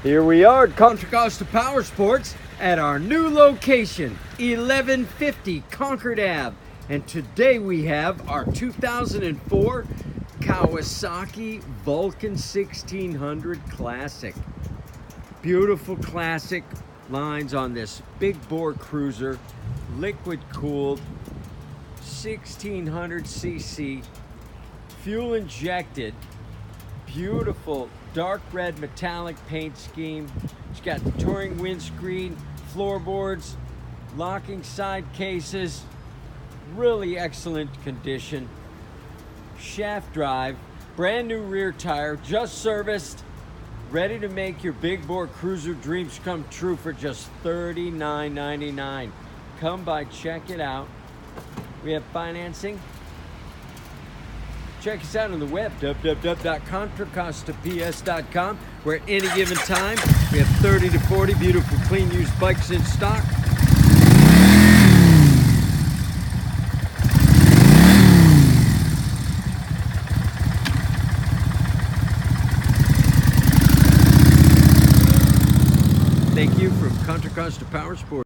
Here we are at Contra Costa Powersports at our new location, 1150 Concord Ave. And today we have our 2004 Kawasaki Vulcan 1600 Classic. Beautiful classic lines on this big bore cruiser, liquid cooled, 1600cc, fuel injected, beautiful dark red metallic paint scheme. It's got the touring windscreen, floorboards, locking side cases, really excellent condition. Shaft drive, brand new rear tire, just serviced, ready to make your big bore cruiser dreams come true for just $39.99. Come by, check it out. We have financing. Check us out on the web, www.contracostaps.com, where at any given time we have 30 to 40 beautiful clean used bikes in stock. Thank you from Contra Costa Powersports.